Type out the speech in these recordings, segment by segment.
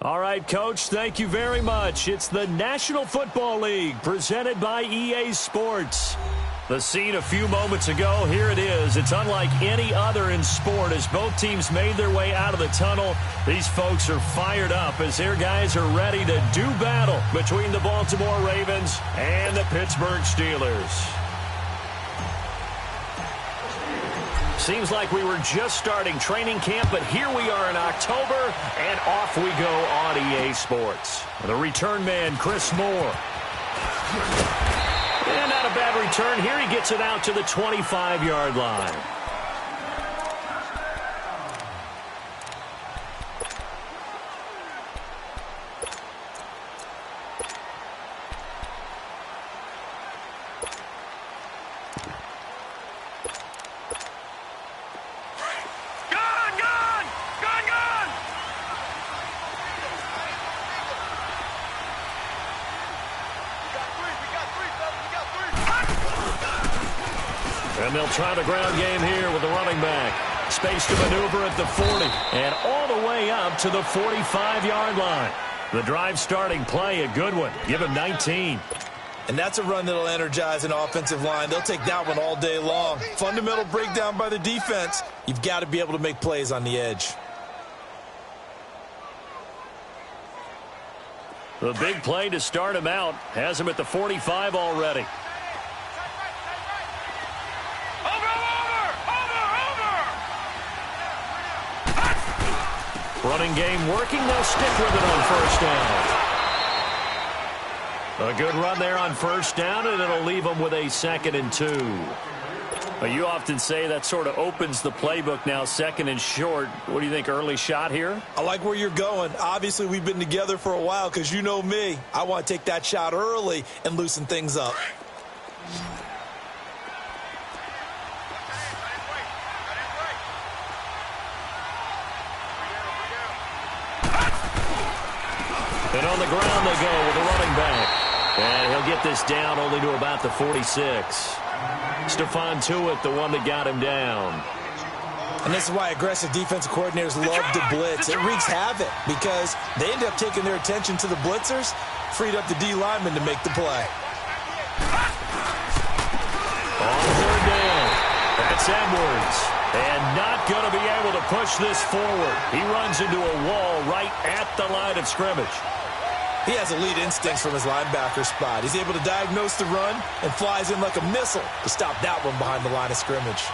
All right, Coach, thank you very much. It's the National Football League presented by EA Sports. The scene a few moments ago, here it is. It's unlike any other in sport as both teams made their way out of the tunnel. These folks are fired up as their guys are ready to do battle between the Baltimore Ravens and the Pittsburgh Steelers. Seems like we were just starting training camp, but here we are in October, and off we go on EA Sports. The return man, Chris Moore. And not a bad return here. He gets it out to the 25-yard line. And they'll try the ground game here with the running back. Space to maneuver at the 40 and all the way up to the 45-yard line. The drive starting play, a good one. Give him 19. And that's a run that'll energize an offensive line. They'll take that one all day long. Fundamental breakdown by the defense. You've got to be able to make plays on the edge. The big play to start him out has him at the 45 already. Running game working. They'll stick with it on first down. A good run there on first down, and it'll leave them with a 2nd and 2. You often say that sort of opens the playbook now, 2nd and short. What do you think, early shot here? I like where you're going. Obviously, we've been together for a while because you know me. I want to take that shot early and loosen things up. And on the ground they go with the running back. And he'll get this down only to about the 46. Stephon Tuitt, the one that got him down. And this is why aggressive defensive coordinators love to blitz. It wreaks havoc because they end up taking their attention to the blitzers, freed up the D lineman to make the play. On 3rd down, that's Edwards. And not going to be able to push this forward. He runs into a wall right at the line of scrimmage. He has elite instincts from his linebacker spot. He's able to diagnose the run and flies in like a missile to stop that one behind the line of scrimmage.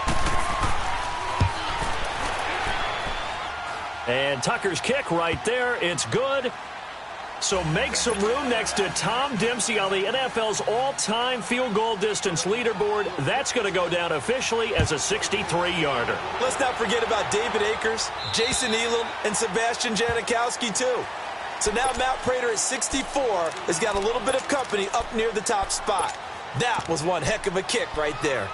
And Tucker's kick right there. It's good. So make some room next to Tom Dempsey on the NFL's all-time field goal distance leaderboard. That's going to go down officially as a 63-yarder. Let's not forget about David Akers, Jason Elam, and Sebastian Janikowski, too. So now Matt Prater at 64 has got a little bit of company up near the top spot. That was one heck of a kick right there.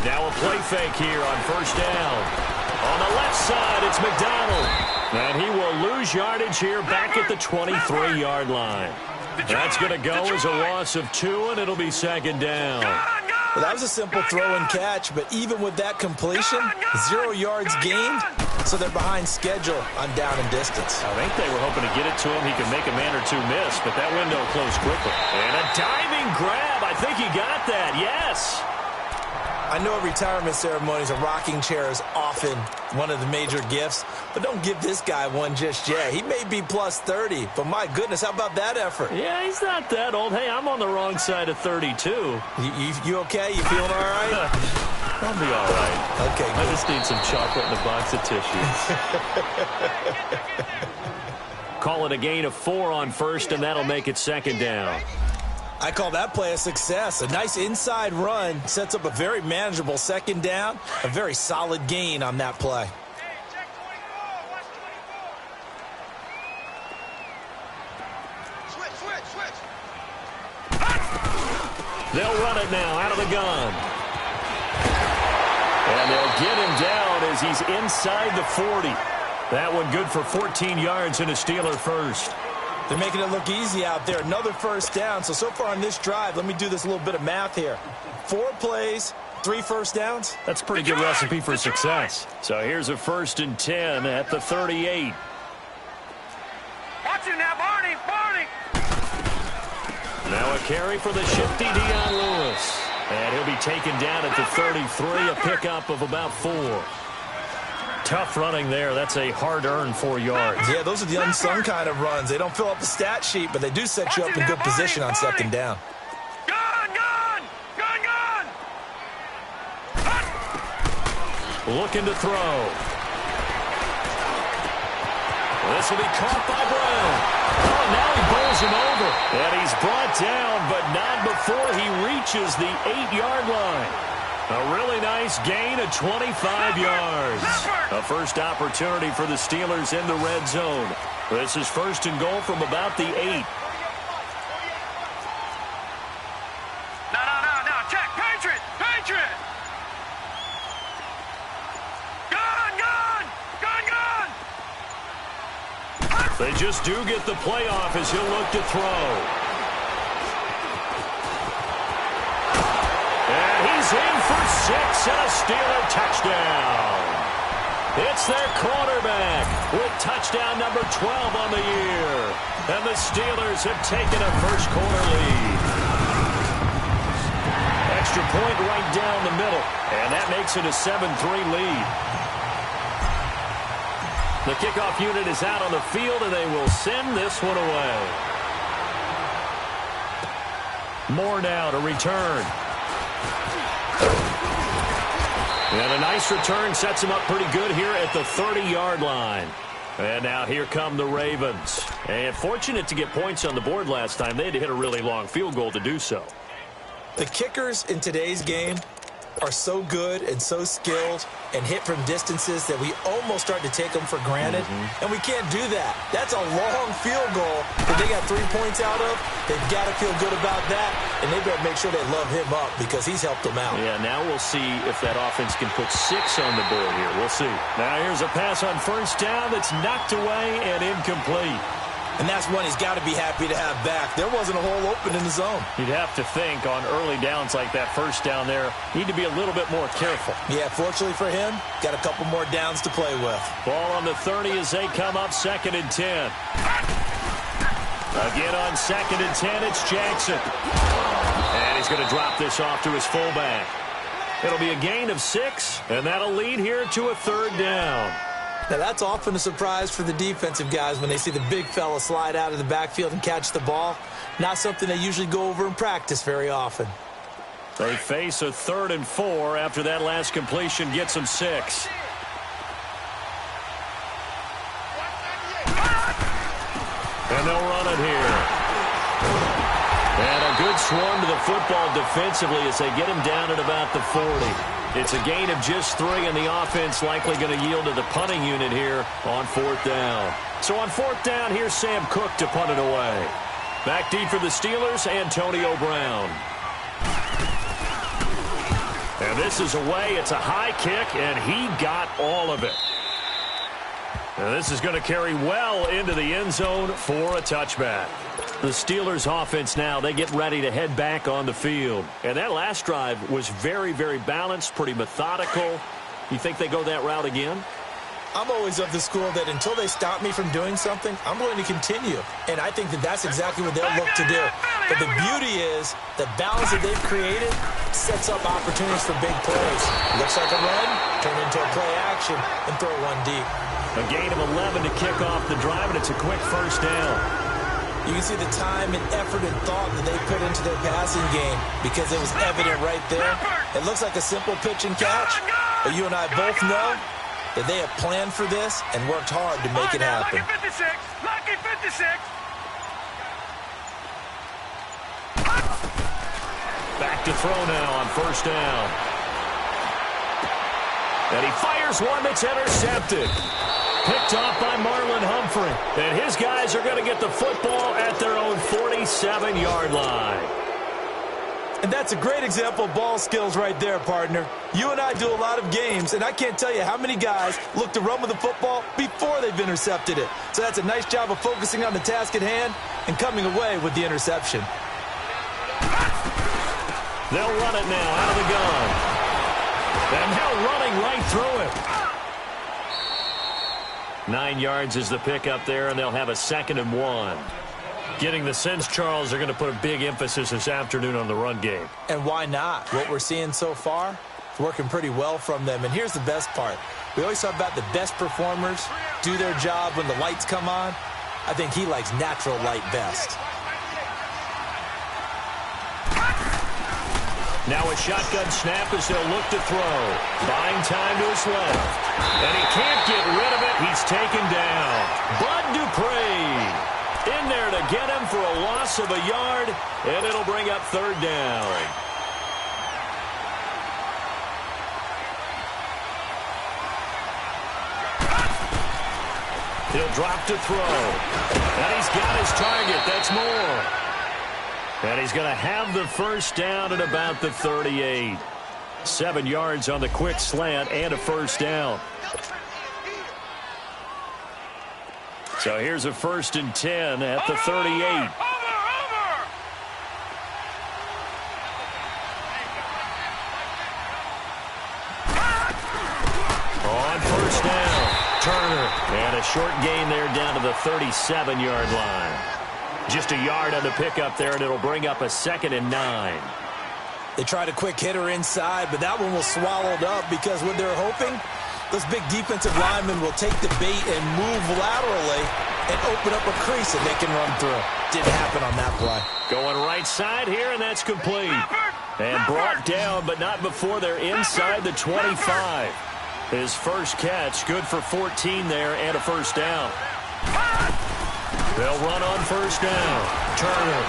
Now a play fake here on first down. On the left side, it's McDonald. And he will lose yardage here back at the 23-yard line. That's going to go as a loss of 2, and it'll be 2nd down. Well, that was a simple throw and catch, but even with that completion, 0 yards gained, so they're behind schedule on down and distance. I think they were hoping to get it to him. He could make a man or two miss, but that window closed quickly. And a diving grab. I think he got that. Yes. I know at retirement ceremonies, a rocking chair is often one of the major gifts, but don't give this guy one just yet. He may be plus 30, but my goodness, how about that effort? Yeah, he's not that old. Hey, I'm on the wrong side of 32. You okay? You feeling all right? I'll be all right. Okay, I just need some chocolate and a box of tissues. Call it a gain of 4 on first, and that'll make it 2nd down. I call that play a success. A nice inside run sets up a very manageable 2nd down. A very solid gain on that play. They'll run it now out of the gun. And they'll get him down as he's inside the 40. That one good for 14 yards and a Steeler first. They're making it look easy out there. Another first down. So far on this drive, let me do this little bit of math here. 4 plays, 3 first downs. That's a pretty good recipe for success. So here's a 1st and 10 at the 38. Watch it now, Barney, Barney. Now a carry for the shifty Dion Lewis. And he'll be taken down at the 33, a pickup of about 4. Tough running there. That's a hard-earned 4 yards. Yeah, those are the unsung kind of runs. They don't fill up the stat sheet, but they do set you up in good position on 2nd down. Looking to throw. This will be caught by Brown. Oh, now he bowls him over. And he's brought down, but not before he reaches the 8-yard line. A really nice gain of 25 yards. A first opportunity for the Steelers in the red zone. This is 1st and goal from about the 8. No, check, Patriot, Patriot. They just do get the playoff as he'll look to throw. And he's in for 6 and a Steeler touchdown. It's their quarterback with touchdown number 12 on the year. And the Steelers have taken a first-quarter lead. Extra point right down the middle. And that makes it a 7-3 lead. The kickoff unit is out on the field, and they will send this one away. Moore now to return. And a nice return sets him up pretty good here at the 30-yard line. And now here come the Ravens. And fortunate to get points on the board last time. They had to hit a really long field goal to do so. The kickers in today's game are so good and so skilled and hit from distances that we almost start to take them for granted. And we can't do that. That's a long field goal that they got 3 points out of. They've got to feel good about that, and they better make sure they love him up because he's helped them out. Yeah, now we'll see if that offense can put 6 on the board here. We'll see. Now here's a pass on 1st down that's knocked away and incomplete. And that's one he's got to be happy to have back. There wasn't a hole open in the zone. You'd have to think on early downs like that 1st down there, need to be a little bit more careful. Yeah, fortunately for him, got a couple more downs to play with. Ball on the 30 as they come up 2nd and 10. Again on 2nd and 10, it's Jackson. And he's going to drop this off to his fullback. It'll be a gain of 6, and that'll lead here to a 3rd down. Now, that's often a surprise for the defensive guys when they see the big fella slide out of the backfield and catch the ball. Not something they usually go over in practice very often. They face a 3rd and 4 after that last completion gets them 6. And they'll run it here. And a good swarm to the football defensively as they get him down at about the 40. It's a gain of just 3, and the offense likely going to yield to the punting unit here on 4th down. So on 4th down, here's Sam Cook to punt it away. Back deep for the Steelers, Antonio Brown. And this is away. It's a high kick, and he got all of it. And this is going to carry well into the end zone for a touchback. The Steelers offense now, they get ready to head back on the field. And that last drive was very, very balanced, pretty methodical. You think they go that route again? I'm always of the school that until they stop me from doing something, I'm going to continue. And I think that that's exactly what they'll look to do. But the beauty is the balance that they've created sets up opportunities for big plays. Looks like a run, turn into a play action, and throw one deep. A gain of 11 to kick off the drive, and it's a quick 1st down. You can see the time and effort and thought that they put into their passing game because it was evident right there. It looks like a simple pitch and catch, but you and I both know that they have planned for this and worked hard to make it happen. Lucky 56, lucky 56. Back to throw now on 1st down. And he fires one that's intercepted. Picked off by Marlon Humphrey. And his guys are going to get the football at their own 47-yard line. And that's a great example of ball skills right there, partner. You and I do a lot of games, and I can't tell you how many guys look to run with the football before they've intercepted it. So that's a nice job of focusing on the task at hand and coming away with the interception. They'll run it now out of the gun. And now running right through it. 9 yards is the pickup there, and they'll have a 2nd and 1. Getting the sense, Charles, they're going to put a big emphasis this afternoon on the run game. And why not? What we're seeing so far is working pretty well from them. And here's the best part. We always talk about the best performers do their job when the lights come on. I think he likes natural light best. Now a shotgun snap as they'll look to throw. Buying time to his left. And he can't get rid of it. He's taken down. Bud Dupree in there to get him for a loss of a yard, and it'll bring up 3rd down. He'll drop to throw. And he's got his target. That's more. And he's going to have the 1st down at about the 38. 7 yards on the quick slant and a 1st down. So here's a 1st and 10 at the 38. On 1st down, Turner. And a short gain there down to the 37-yard line. Just a yard on the pickup there, and it'll bring up a 2nd and 9. They tried a quick hitter inside, but that one was swallowed up because what they're hoping, those big defensive linemen will take the bait and move laterally and open up a crease that they can run through. Didn't happen on that play. Going right side here, and that's complete. And brought down, but not before they're inside the 25. His first catch, good for 14 there and a 1st down. They'll run on 1st down. Turner.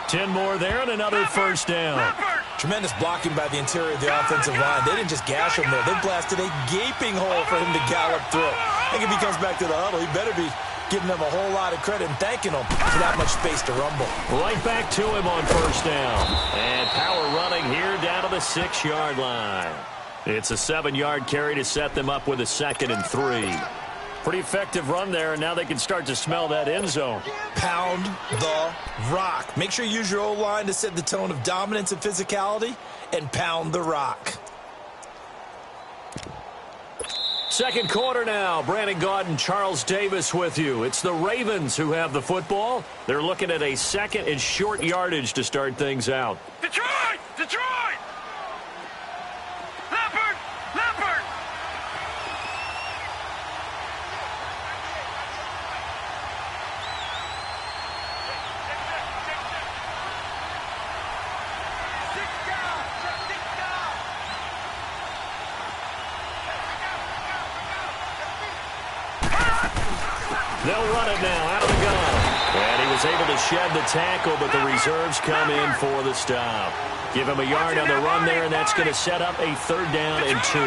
10 more there and another 1st down. Tremendous blocking by the interior of the offensive line. They didn't just gash him there. They blasted a gaping hole for him to gallop through. I think if he comes back to the huddle, he better be giving them a whole lot of credit and thanking them for that much space to rumble. Right back to him on 1st down. And power running here down to the 6-yard line. It's a 7-yard carry to set them up with a 2nd and 3. Pretty effective run there, and now they can start to smell that end zone. Pound the rock. Make sure you use your O-line to set the tone of dominance and physicality, and pound the rock. 2nd quarter now. Brandon Gaudin, Charles Davis with you. It's the Ravens who have the football. They're looking at a 2nd and short yardage to start things out. Detroit! Detroit! Leopard! Leopard! They'll run it now out of the gun. And he was able to shed the tackle, but the reserves come in for the stop. Give him a yard on the run there, and that's going to set up a 3rd down and 2.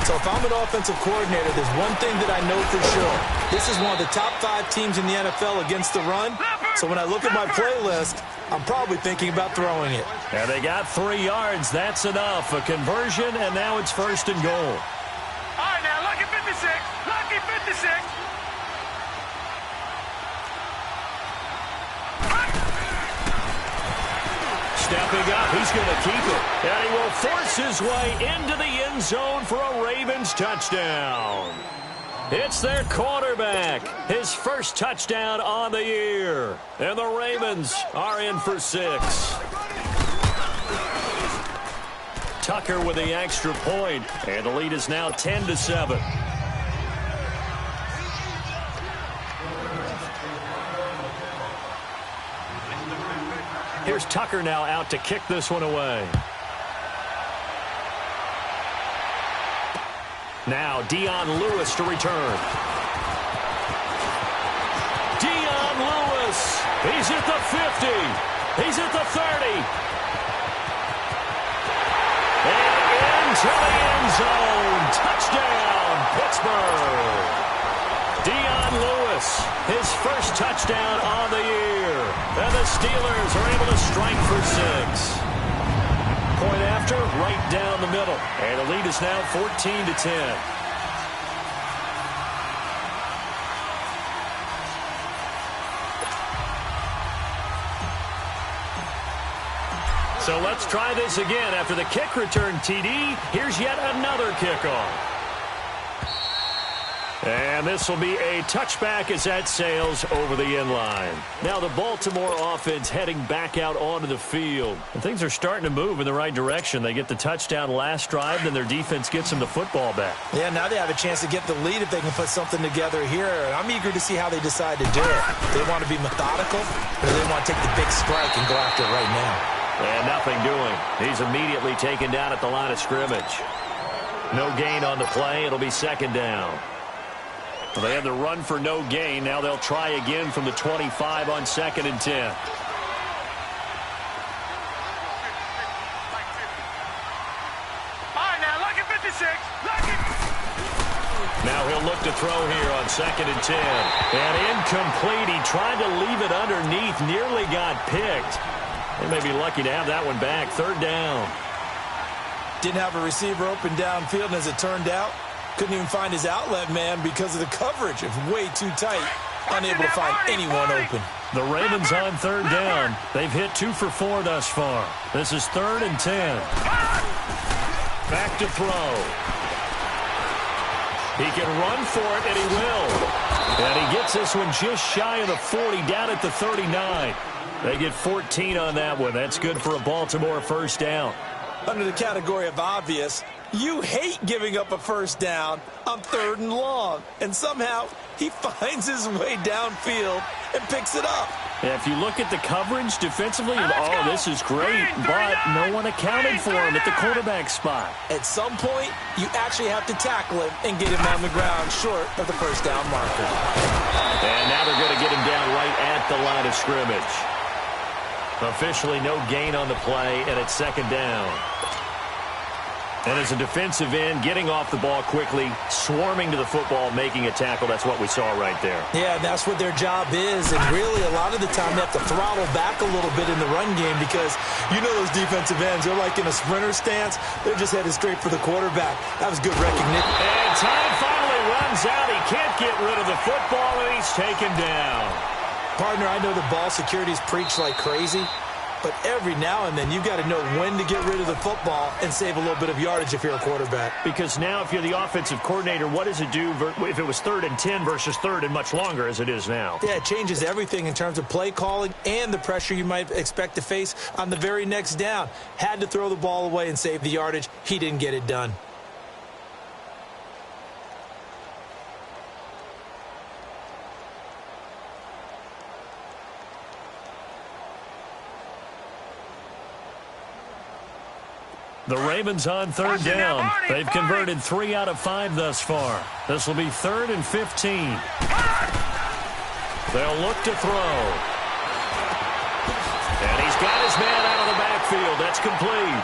So if I'm an offensive coordinator, there's one thing that I know for sure. This is one of the top 5 teams in the NFL against the run. So when I look at my playlist, I'm probably thinking about throwing it. And they got 3 yards. That's enough. A conversion, and now it's 1st and goal. All right, now, lucky 56. Lucky 56. Stepping up, he's going to keep it. And he will force his way into the end zone for a Ravens touchdown. It's their quarterback. His first touchdown on the year. And the Ravens are in for 6. Tucker with the extra point. And the lead is now 10-7. Here's Tucker now out to kick this one away. Now Dion Lewis to return. Dion Lewis. He's at the 50. He's at the 30. And into the end zone. Touchdown, Pittsburgh. Dion Lewis, his first touchdown on the year. And the Steelers are able to strike for 6. Point after, right down the middle. And the lead is now 14-10. So let's try this again. After the kick return TD, here's yet another kickoff. And this will be a touchback as that sails over the inline. Now the Baltimore offense heading back out onto the field. And things are starting to move in the right direction. They get the touchdown last drive, then their defense gets them the football back. Yeah, now they have a chance to get the lead if they can put something together here. And I'm eager to see how they decide to do it. They want to be methodical, or they want to take the big strike and go after it right now. And nothing doing. He's immediately taken down at the line of scrimmage. No gain on the play. It'll be second down. Well, they had the run for no gain. Now they'll try again from the 25 on 2nd and 10. All right, now, look at 56. Look at... Now he'll look to throw here on 2nd and 10. And incomplete. He tried to leave it underneath. Nearly got picked. They may be lucky to have that one back. 3rd down. Didn't have a receiver open downfield, and as it turned out, couldn't even find his outlet man because of the coverage. It was way too tight. Unable to find anyone open. The Ravens on 3rd down. They've hit 2 for 4 thus far. This is 3rd and 10. Back to throw. He can run for it, and he will. And he gets this one just shy of the 40, down at the 39. They get 14 on that one. That's good for a Baltimore 1st down. Under the category of obvious, you hate giving up a 1st down on 3rd and long. And somehow he finds his way downfield and picks it up. Yeah, if you look at the coverage defensively, oh, this is great, but no one accounted for him at the quarterback spot. At some point, you actually have to tackle him and get him on the ground short of the 1st down marker. And now they're going to get him down right at the line of scrimmage. Officially no gain on the play, and it's 2nd down. And as a defensive end, getting off the ball quickly, swarming to the football, making a tackle, that's what we saw right there. Yeah, that's what their job is, and really a lot of the time they have to throttle back a little bit in the run game because you know those defensive ends, they're like in a sprinter stance. They're just headed straight for the quarterback. That was good recognition. And time finally runs out. He can't get rid of the football, and he's taken down. Partner, I know the ball security's preached like crazy, but every now and then you've got to know when to get rid of the football and save a little bit of yardage if you're a quarterback. Because now if you're the offensive coordinator, what does it do if it was 3rd and 10 versus 3rd and much longer as it is now? Yeah, it changes everything in terms of play calling and the pressure you might expect to face on the very next down. Had to throw the ball away and save the yardage. He didn't get it done. The Ravens on 3rd down. They've converted 3 out of 5 thus far. This will be 3rd and 15. They'll look to throw. And he's got his man out of the backfield. That's complete.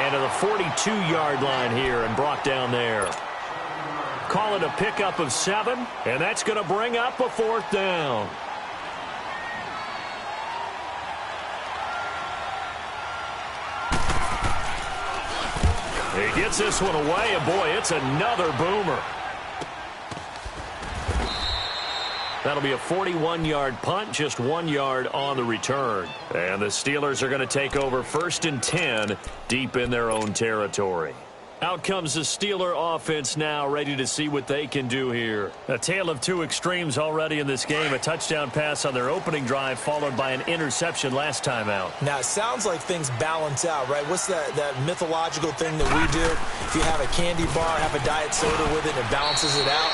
And to the 42-yard line here and brought down there. Call it a pickup of 7, and that's going to bring up a 4th down. He gets this one away, and boy, it's another boomer. That'll be a 41-yard punt, just 1 yard on the return. And the Steelers are going to take over 1st and 10 deep in their own territory. Out comes the Steeler offense now, ready to see what they can do here. A tale of 2 extremes already in this game. A touchdown pass on their opening drive, followed by an interception last time out. Now, it sounds like things balance out, right? What's that mythological thing that we do? If you have a candy bar, have a diet soda with it, and it balances it out.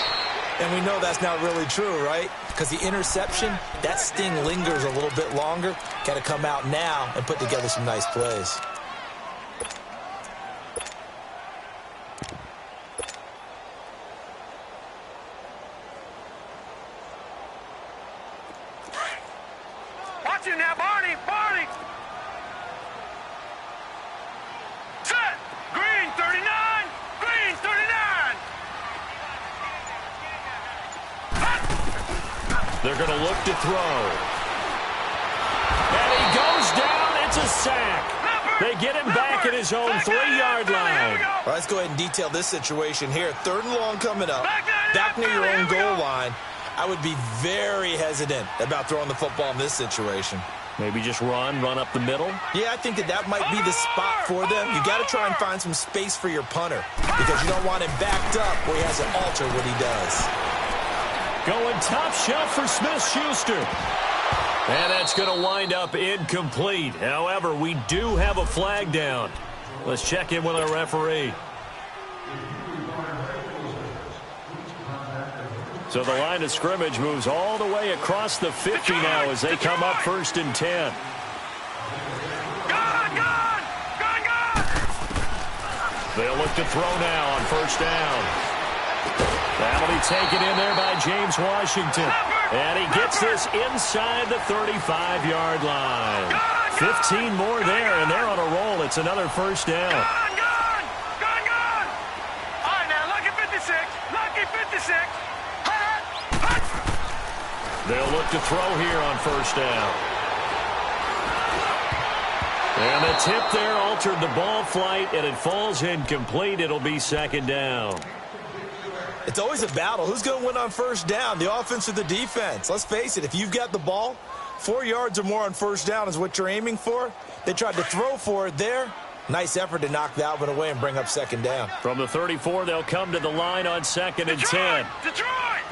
And we know that's not really true, right? Because the interception, that sting lingers a little bit longer. Got to come out now and put together some nice plays. Watch it now, Barney! Barney! Set! Green 39! Green 39! They're going to look to throw. And It's a sack. They get him back at his own 3-yard line. All right, let's go ahead and detail this situation here. 3rd and long coming up. Back near your own goal line. I would be very hesitant about throwing the football in this situation. Maybe just run up the middle? Yeah, I think that might be the spot for them. You got to try and find some space for your punter because you don't want him backed up where he has to alter what he does. Going top shelf for Smith-Schuster. And that's going to wind up incomplete. However, we do have a flag down. Let's check in with our referee. So the line of scrimmage moves all the way across the 50 now as they come up 1st and 10. They'll look to throw now on 1st down. That'll be taken in there by James Washington. And he gets this inside the 35-yard line. 15 more there, and they're on a roll. It's another 1st down. Gone! All right, now, lucky 56. Lucky 56. They'll look to throw here on 1st down. And the tip there altered the ball flight, and it falls incomplete. It'll be 2nd down. It's always a battle. Who's going to win on 1st down, the offense or the defense? Let's face it, if you've got the ball, 4 yards or more on 1st down is what you're aiming for. They tried to throw for it there. Nice effort to knock that one away and bring up 2nd down. From the 34, they'll come to the line on 2nd and 10. Detroit!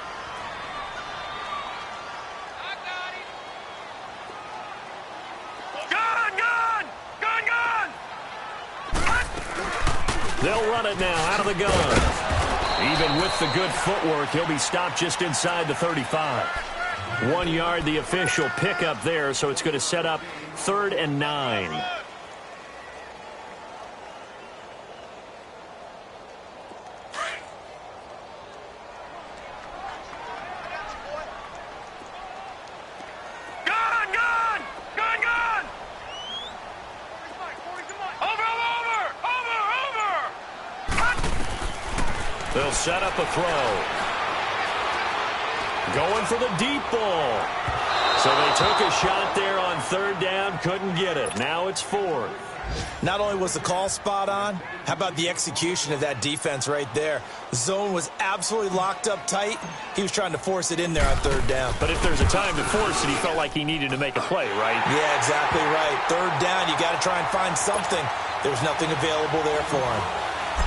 They'll run it now out of the gun. Even with the good footwork, he'll be stopped just inside the 35. 1 yard, the official pickup there, so it's going to set up 3rd and 9. They'll set up a throw. Going for the deep ball. So they took a shot there on 3rd down, couldn't get it. Now it's 4th. Not only was the call spot on, how about the execution of that defense right there? Zone was absolutely locked up tight. He was trying to force it in there on 3rd down. But if there's a time to force it, he felt like he needed to make a play, right? Yeah, exactly right. 3rd down, you got to try and find something. There was nothing available there for him.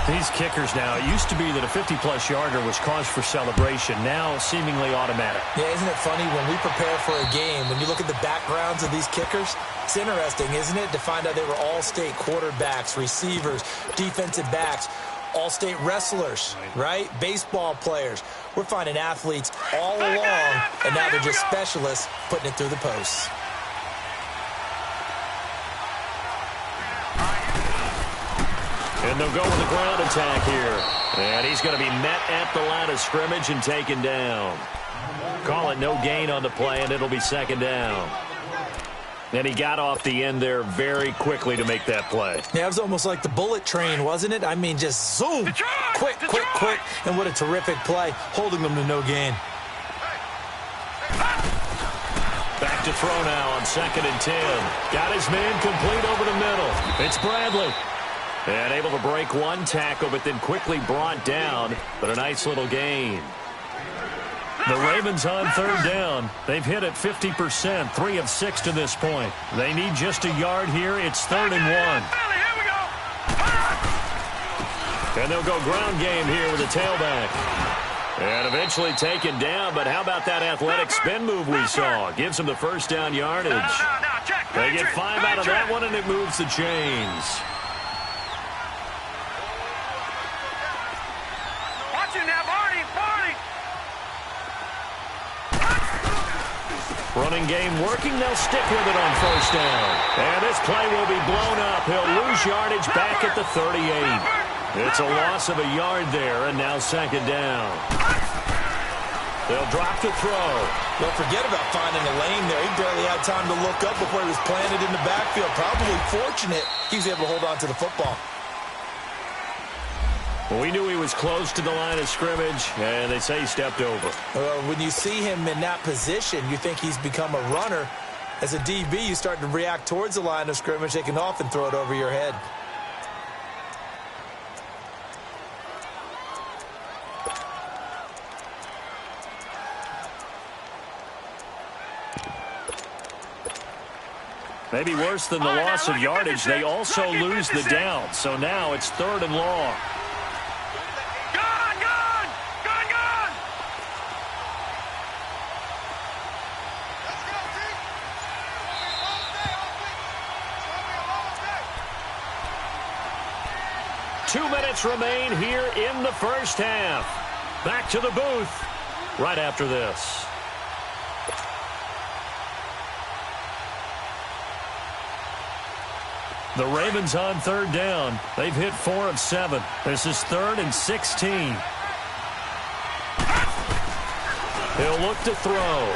These kickers now, it used to be that a 50-plus yarder was cause for celebration. Now, seemingly automatic. Yeah, isn't it funny when we prepare for a game, when you look at the backgrounds of these kickers, it's interesting, isn't it, to find out they were all-state quarterbacks, receivers, defensive backs, all-state wrestlers, right? Baseball players. We're finding athletes all along, and now they're just specialists putting it through the posts. And they'll go with the ground attack here. And he's going to be met at the line of scrimmage and taken down. Call it no gain on the play, and it'll be 2nd down. And he got off the end there very quickly to make that play. Yeah, it was almost like the bullet train, wasn't it? I mean, just zoom. Quick. And what a terrific play, holding them to no gain. Back to throw now on 2nd and 10. Got his man complete over the middle. It's Bradley. And able to break one tackle, but then quickly brought down. But a nice little gain. The Ravens on 3rd down. They've hit it 50%, 3 of 6 to this point. They need just a yard here. It's 3rd and 1. And they'll go ground game here with a tailback. And eventually taken down, but how about that athletic spin move we saw? Gives them the 1st down yardage. They get 5 out of that one, and it moves the chains. Running game working. They'll stick with it on 1st down. And this play will be blown up. He'll lose yardage back at the 38. It's a loss of a yard there, and now 2nd down. They'll drop the throw. Don't forget about finding a lane there. He barely had time to look up before he was planted in the backfield. Probably fortunate he was able to hold on to the football. Well, we knew he was close to the line of scrimmage, and they say he stepped over. When you see him in that position, you think he's become a runner. As a DB, you start to react towards the line of scrimmage. They can often throw it over your head. Maybe worse than the loss of yardage, they also lose the down. So now it's 3rd and long. Two minutes remain here in the first half. Back to the booth right after this. The Ravens on 3rd down. They've hit 4 of 7. This is 3rd and 16. He'll look to throw.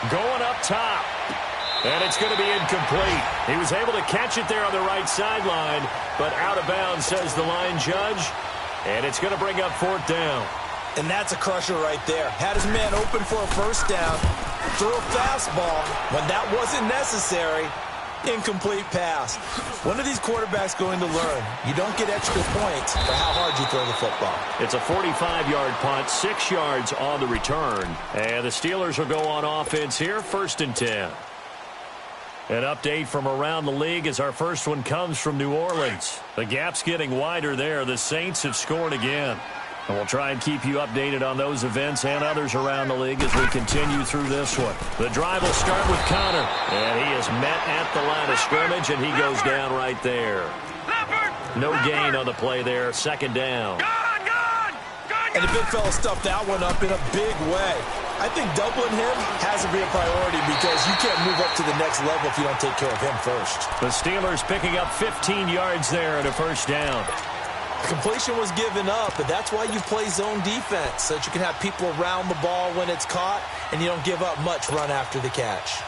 Going up top. And it's going to be incomplete. He was able to catch it there on the right sideline, but out of bounds, says the line judge. And it's going to bring up 4th down. And that's a crusher right there. Had his man open for a first down. Threw a fastball when that wasn't necessary. Incomplete pass. When are these quarterbacks going to learn? You don't get extra points for how hard you throw the football. It's a 45-yard punt, 6 yards on the return. And the Steelers will go on offense here, 1st and 10. An update from around the league as our first one comes from New Orleans. The gap's getting wider there. The Saints have scored again. And we'll try and keep you updated on those events and others around the league as we continue through this one. The drive will start with Connor. And he is met at the line of scrimmage, and he goes down right there. No gain on the play there. 2nd down. And the big fella stuffed that one up in a big way. I think doubling him has to be a priority because you can't move up to the next level if you don't take care of him first. The Steelers picking up 15 yards there at a 1st down. Completion was given up, but that's why you play zone defense, so that you can have people around the ball when it's caught, and you don't give up much run after the catch.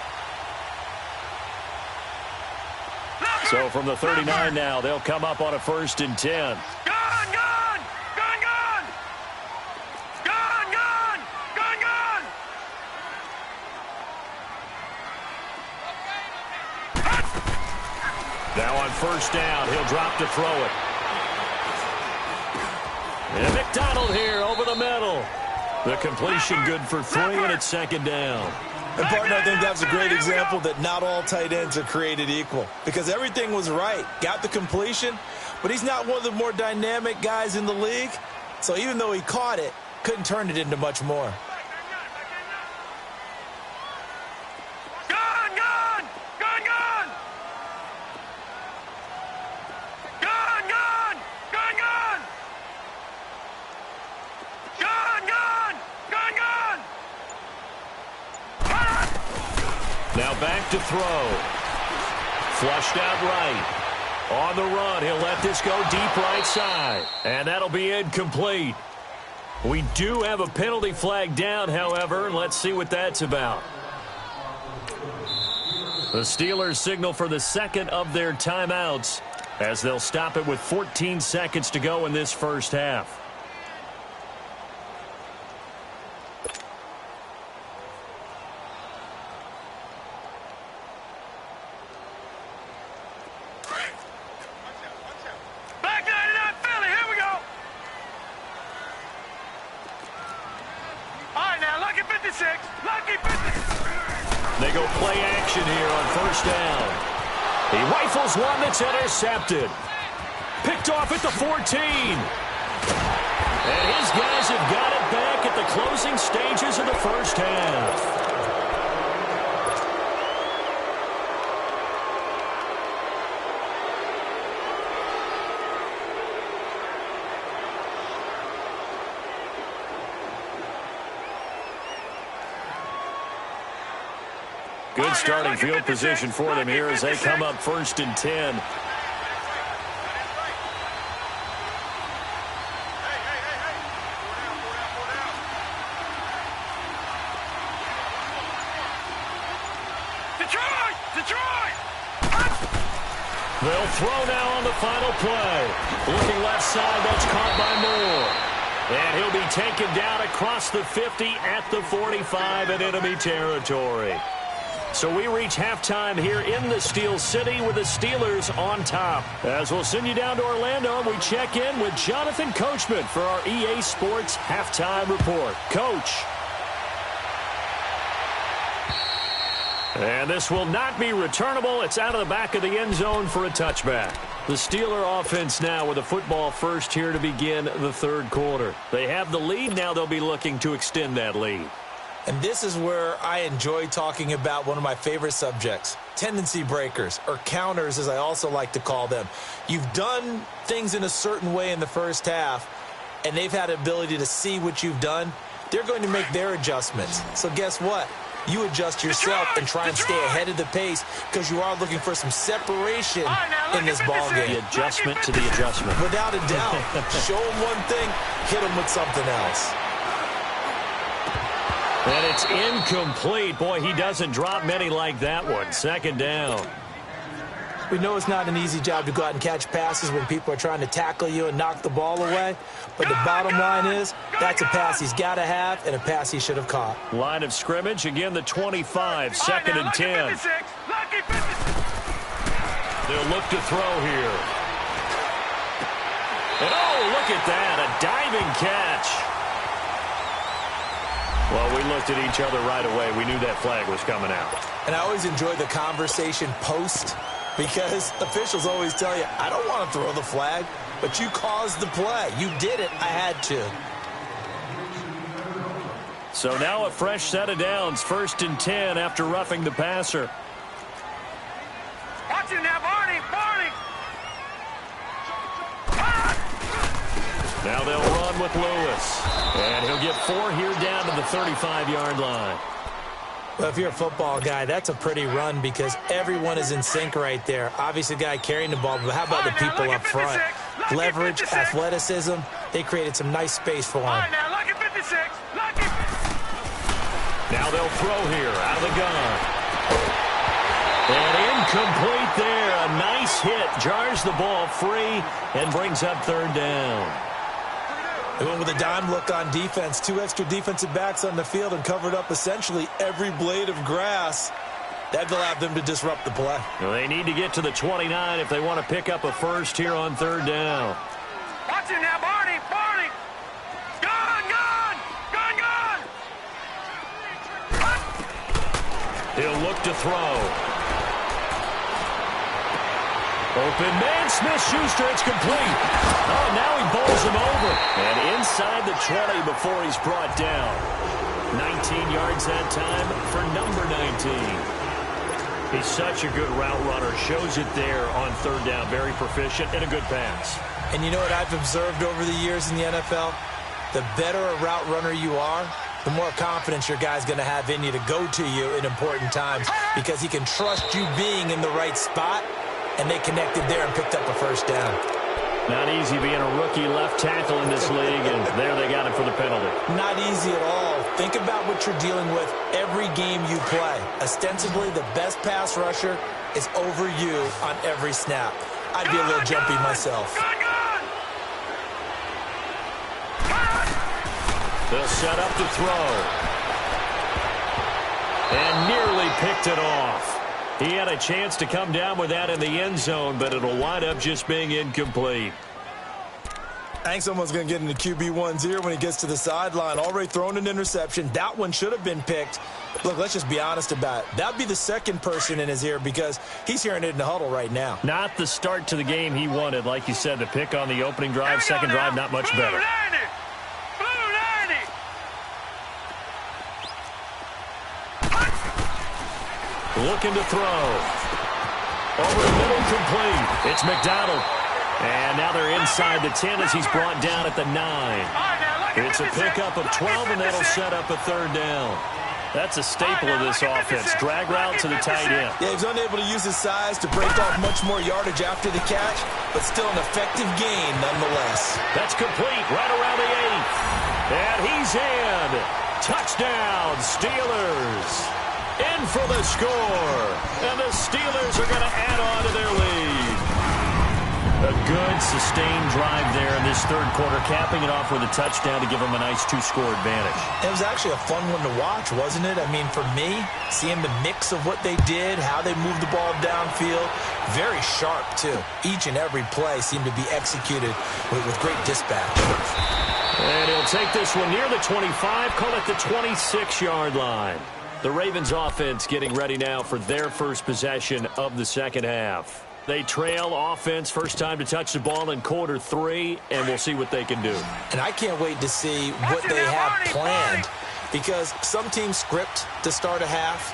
So from the 39 now, they'll come up on a 1st and 10. Now on 1st down, he'll drop to throw it. And McDonald here over the middle. The completion good for 3, and it's 2nd down. And, partner, I think that's a great example that not all tight ends are created equal because everything was right. Got the completion, but he's not one of the more dynamic guys in the league. So even though he caught it, couldn't turn it into much more. Now back to throw. Flushed out right. On the run, he'll let this go deep right side. And that'll be incomplete. We do have a penalty flag down, however. Let's see what that's about. The Steelers signal for the 2nd of their timeouts as they'll stop it with 14 seconds to go in this first half. They go play action here on 1st down. He rifles one that's intercepted. Picked off at the 14. And his guys have got it back at the closing stages of the first half. Good starting field position for them here as they come up 1st and 10. Detroit! They'll throw now on the final play. Looking left side, that's caught by Moore. And he'll be taken down across the 50 at the 45 in enemy territory. So we reach halftime here in the Steel City with the Steelers on top. As we'll send you down to Orlando, we check in with Jonathan Coachman for our EA Sports Halftime Report. Coach. And this will not be returnable. It's out of the back of the end zone for a touchback. The Steeler offense now with a football first here to begin the third quarter. They have the lead. Now they'll be looking to extend that lead. And this is where I enjoy talking about one of my favorite subjects, tendency breakers, or counters as I also like to call them. You've done things in a certain way in the first half, and they've had the ability to see what you've done. They're going to make their adjustments. So guess what? You adjust yourself and try and stay ahead of the pace because you are looking for some separation in this ball game. The adjustment to the adjustment. Without a doubt. Show them one thing, hit them with something else. And it's incomplete. Boy, he doesn't drop many like that one. Second down. We know it's not an easy job to go out and catch passes when people are trying to tackle you and knock the ball away. But the bottom line is, that's a pass he's got to have and a pass he should have caught. Line of scrimmage, again the 25, second and 10. They'll look to throw here. And oh, look at that, a diving catch. Well, we looked at each other right away. We knew that flag was coming out. And I always enjoy the conversation post because officials always tell you, I don't want to throw the flag, but you caused the play. You did it. I had to. So now a fresh set of downs, first and 10 after roughing the passer. Watch it now, Barney, Barney. Now they'll run with Lewis. And he'll get 4 here down to the 35-yard line. Well, if you're a football guy, that's a pretty run because everyone is in sync right there. Obviously, the guy carrying the ball, but how about the people up front? Leverage, athleticism, they created some nice space for him. Now they'll throw here out of the gun. And incomplete there. A nice hit. Jars the ball free and brings up third down. They went with a dime look on defense. 2 extra defensive backs on the field and covered up essentially every blade of grass. That allowed them to disrupt the play. Well, they need to get to the 29 if they want to pick up a first here on third down. Watch it now, Barney, Barney. Gun, gun, gun, gun. He'll look to throw. Open man, Smith-Schuster, it's complete. Oh, now he bowls him over. And inside the 20 before he's brought down. 19 yards that time for number 19. He's such a good route runner. Shows it there on third down. Very proficient and a good pass. And you know what I've observed over the years in the NFL? The better a route runner you are, the more confidence your guy's going to have in you to go to you in important times because he can trust you being in the right spot. And they connected there and picked up a first down. Not easy being a rookie left tackle in this league, and there they got him for the penalty. Not easy at all. Think about what you're dealing with every game you play. Ostensibly, the best pass rusher is over you on every snap. I'd be a little jumpy myself. They'll set up to throw. And nearly picked it off. He had a chance to come down with that in the end zone, but it'll wind up just being incomplete. I think someone's going to get into QB1's ear when he gets to the sideline. Already thrown an interception. That one should have been picked. Look, let's just be honest about it. That would be the second person in his ear because he's hearing it in the huddle right now. Not the start to the game he wanted. Like you said, the pick on the opening drive, second drive, not much better. Looking to throw. Over the middle, complete. It's McDonald. And now they're inside the 10 as he's brought down at the 9. It's a pickup of 12, and that'll set up a third down. That's a staple of this offense. Drag route to the tight end. Yeah, he's unable to use his size to break off much more yardage after the catch, but still an effective gain nonetheless. That's complete right around the 8. And he's in. Touchdown, Steelers. In for the score. And the Steelers are going to add on to their lead. A good, sustained drive there in this third quarter, capping it off with a touchdown to give them a nice 2-score advantage. It was actually a fun one to watch, wasn't it? I mean, for me, seeing the mix of what they did, how they moved the ball downfield, very sharp, too. Each and every play seemed to be executed with great dispatch. And he'll take this one near the 25, call it the 26-yard line. The Ravens offense getting ready now for their first possession of the second half. They trail offense, first time to touch the ball in quarter 3, and we'll see what they can do. And I can't wait to see what they have planned, because some teams script to start a half.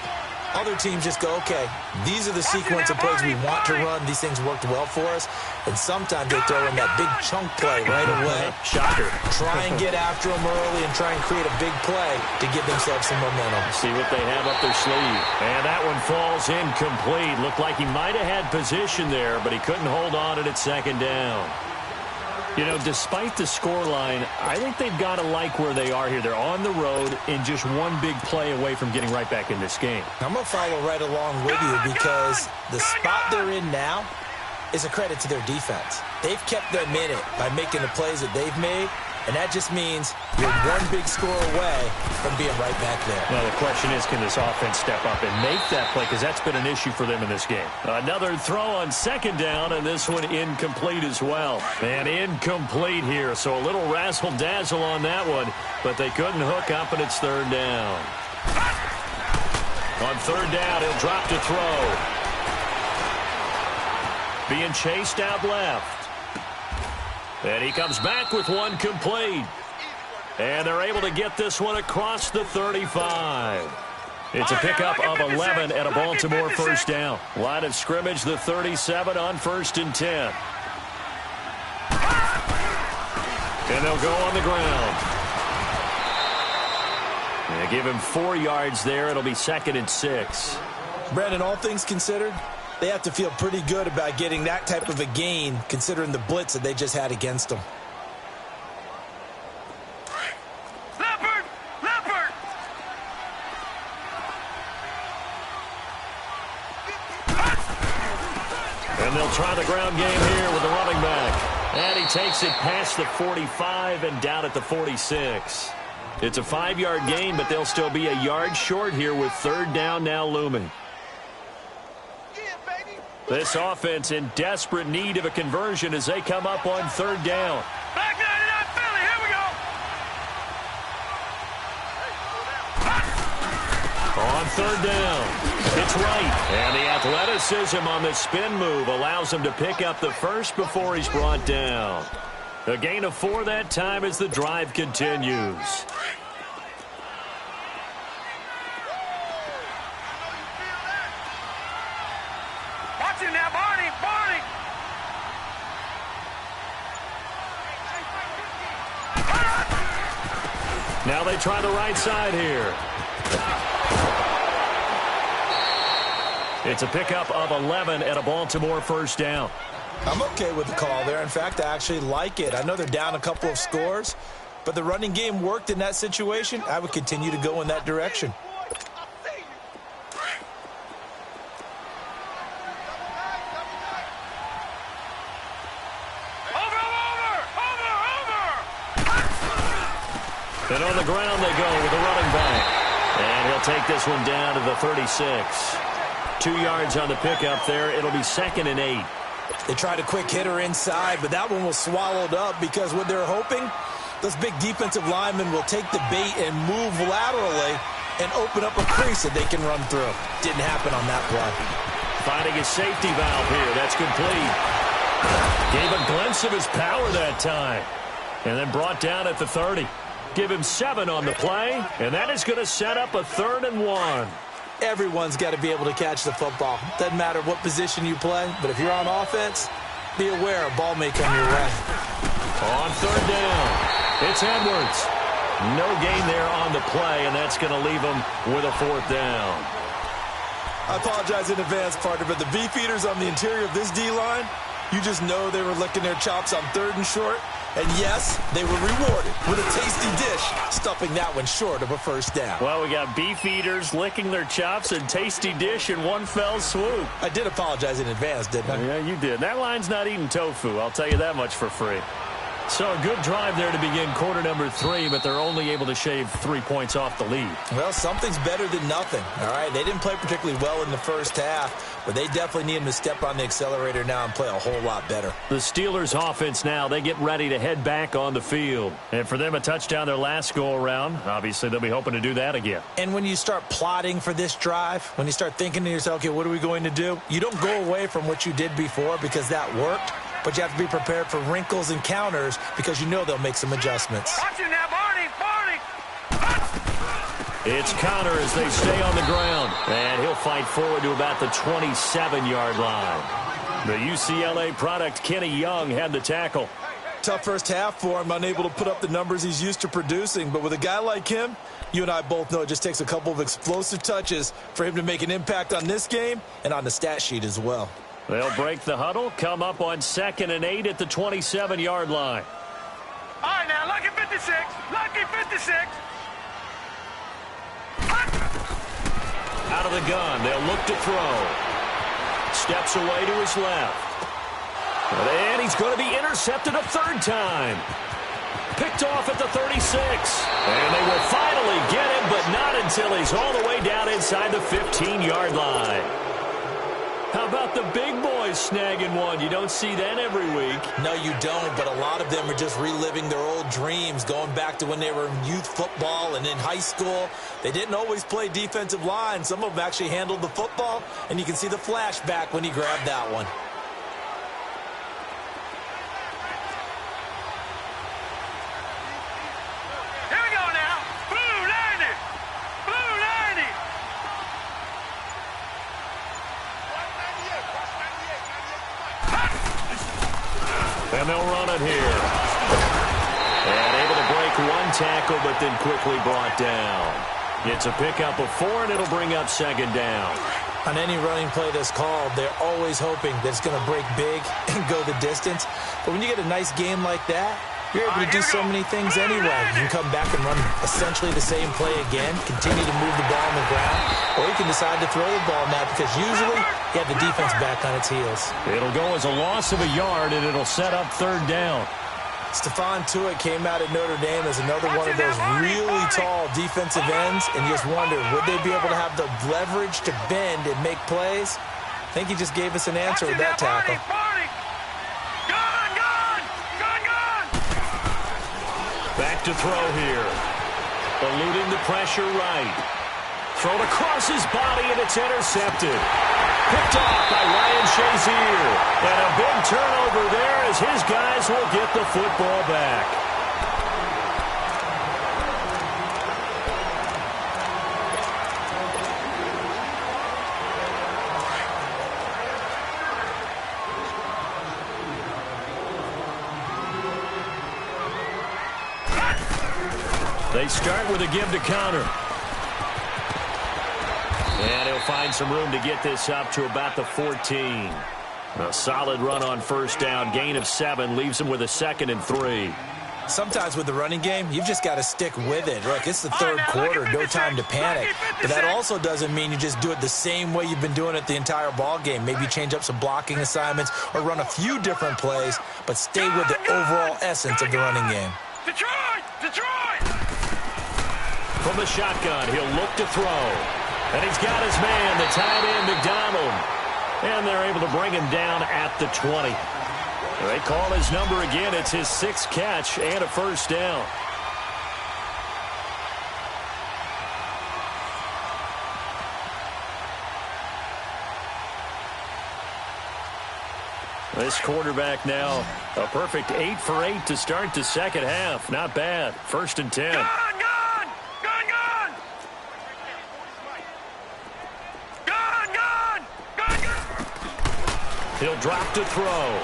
Other teams just go, okay, these are the sequence of plays we want to run. These things worked well for us. And sometimes they throw in that big chunk play right away. Shocker. Try and get after them early and try and create a big play to give themselves some momentum. See what they have up their sleeve. And that one falls incomplete. Looked like he might have had position there, but he couldn't hold on at second down. You know, despite the scoreline, I think they've got to like where they are here. They're on the road and just one big play away from getting right back in this game. I'm going to follow right along with you because the spot they're in now is a credit to their defense. They've kept them in it by making the plays that they've made, and that just means you're one big score away from being right back there. Well, the question is, can this offense step up and make that play? Because that's been an issue for them in this game. Another throw on second down, and this one incomplete as well. And incomplete here, so a little razzle-dazzle on that one, but they couldn't hook up, and it's third down. On third down, he'll drop to throw. Being chased out left. And he comes back with one complete. And they're able to get this one across the 35. It's a pickup of 11 and a Baltimore first down. Line of scrimmage, the 37 on 1st and 10. And they'll go on the ground. They give him 4 yards there. It'll be 2nd and 6. Brandon, all things considered, they have to feel pretty good about getting that type of a gain, considering the blitz that they just had against them. Leopard! Leopard! And they'll try the ground game here with the running back. And he takes it past the 45 and down at the 46. It's a 5-yard gain, but they'll still be a yard short here with third down now looming. This offense in desperate need of a conversion as they come up on third down. Back 99 Philly, here we go! On third down, it's right. And the athleticism on the spin move allows him to pick up the first before he's brought down. A gain of 4 that time as the drive continues. Now, Barney, Barney! Now they try the right side here. It's a pickup of 11 and a Baltimore first down. I'm okay with the call there. In fact, I actually like it. I know they're down a couple of scores, but the running game worked in that situation. I would continue to go in that direction. And on the ground they go with a running back. And he'll take this one down to the 36. 2 yards on the pickup there. It'll be 2nd and 8. They tried a quick hitter inside, but that one was swallowed up because what they're hoping, those big defensive linemen will take the bait and move laterally and open up a crease that they can run through. Didn't happen on that play. Finding his safety valve here. That's complete. Gave a glimpse of his power that time. And then brought down at the 30. Give him 7 on the play, and that is going to set up a 3rd and 1. Everyone's got to be able to catch the football. Doesn't matter what position you play, but if you're on offense, be aware a ball may come your way. On third down, it's Edwards. No gain there on the play, and that's going to leave him with a 4th down. I apologize in advance, partner, but the beef eaters on the interior of this D-line, you just know they were licking their chops on 3rd and short. And yes, they were rewarded with a tasty dish, stuffing that one short of a first down. Well, we got beef eaters licking their chops and tasty dish in one fell swoop. I did apologize in advance, didn't I? Yeah, you did. That line's not eating tofu. I'll tell you that much for free. So a good drive there to begin quarter number 3, but they're only able to shave 3 points off the lead. Well, something's better than nothing, all right? They didn't play particularly well in the first half, but they definitely need them to step on the accelerator now and play a whole lot better. The Steelers' offense now, they get ready to head back on the field. And for them, a touchdown their last go-around. Obviously, they'll be hoping to do that again. And when you start plotting for this drive, when you start thinking to yourself, okay, what are we going to do? You don't go away from what you did before because that worked. But you have to be prepared for wrinkles and counters because you know they'll make some adjustments. Watch it now, Barney! It's Connor as they stay on the ground. And he'll fight forward to about the 27-yard line. The UCLA product, Kenny Young, had the tackle. Tough first half for him, unable to put up the numbers he's used to producing. But with a guy like him, you and I both know it just takes a couple of explosive touches for him to make an impact on this game and on the stat sheet as well. They'll break the huddle, come up on 2nd and 8 at the 27-yard line. All right, now, lucky 56. Lucky 56. Out of the gun, they'll look to throw. Steps away to his left. And he's going to be intercepted a third time. Picked off at the 36. And they will finally get him, but not until he's all the way down inside the 15-yard line. How about the big boys snagging one? You don't see that every week. No, you don't, but a lot of them are just reliving their old dreams, going back to when they were in youth football and in high school. They didn't always play defensive line. Some of them actually handled the football, and you can see the flashback when he grabbed that one. Here we go now. Blue 90. Blue 90. And they'll run it here. And able to break one tackle, but then quickly brought down. It's a pickup of 4, and it'll bring up 2nd down. On any running play that's called, they're always hoping that it's going to break big and go the distance. But when you get a nice game like that, you're able to do so many things anyway. You can come back and run essentially the same play again, continue to move the ball on the ground, or you can decide to throw the ball now because usually you have the defense back on its heels. It'll go as a loss of a yard, and it'll set up 3rd down. Stephon Tuitt came out at Notre Dame as another one of those really tall defensive ends, and you just wonder, would they be able to have the leverage to bend and make plays? I think he just gave us an answer with that tackle. Back to throw here. Eluding the pressure right. Thrown across his body, and it's intercepted. Picked off by Ryan Shazier. And a big turnover there as his guys will get the football back. They start with a give to Connor. And he'll find some room to get this up to about the 14. A solid run on first down. Gain of 7 leaves him with a 2nd and 3. Sometimes with the running game, you've just got to stick with it. Look, it's the third quarter, no time to panic. But that also doesn't mean you just do it the same way you've been doing it the entire ball game. Maybe change up some blocking assignments or run a few different plays, but stay with the overall essence of the running game. Detroit! Detroit! From the shotgun, he'll look to throw. And he's got his man, the tight end, McDonald. And they're able to bring him down at the 20. They call his number again. It's his 6th catch and a first down. This quarterback now, a perfect 8 for 8 to start the second half. Not bad. 1st and 10. Gun! Gun! Gun! Gun! Gun! Gun! Gun! Gun! He'll drop to throw.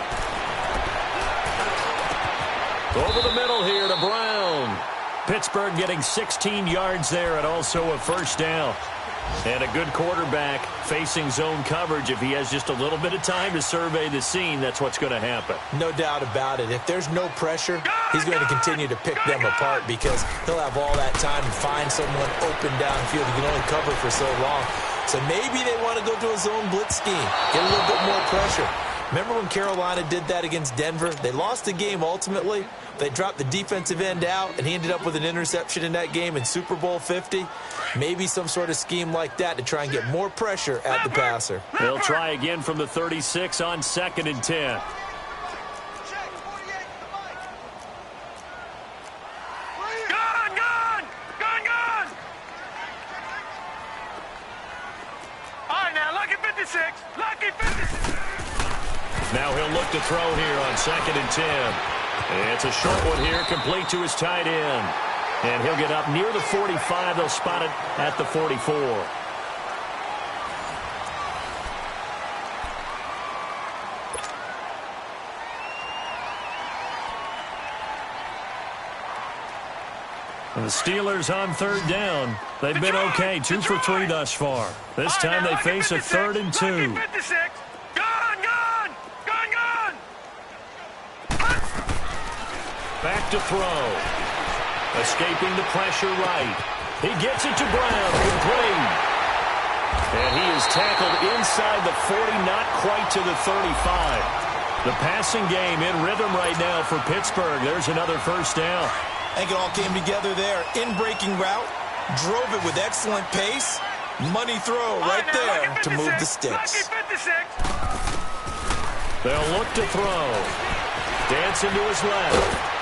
Over the middle here to Brown. Pittsburgh getting 16 yards there and also a first down. And a good quarterback facing zone coverage. If he has just a little bit of time to survey the scene, that's what's going to happen. No doubt about it. If there's no pressure, he's going to continue to pick them apart because he'll have all that time to find someone open downfield. He can only cover for so long. So maybe they want to go to a zone blitz scheme, get a little bit more pressure. Remember when Carolina did that against Denver? They lost the game ultimately. They dropped the defensive end out, and he ended up with an interception in that game in Super Bowl 50. Maybe some sort of scheme like that to try and get more pressure at the passer. They'll try again from the 36 on 2nd and 10. Now he'll look to throw here on 2nd and 10. It's a short one here, complete to his tight end. And he'll get up near the 45. They'll spot it at the 44. And the Steelers on 3rd down. They've been okay, 2 for 3 thus far. This time they face a 3rd and 2. Back to throw. Escaping the pressure right. He gets it to Brown, complete. And he is tackled inside the 40, not quite to the 35. The passing game in rhythm right now for Pittsburgh. There's another first down. I think it all came together there. In-breaking route, drove it with excellent pace. Money throw right there to move the sticks. They'll look to throw. Dancing to his left.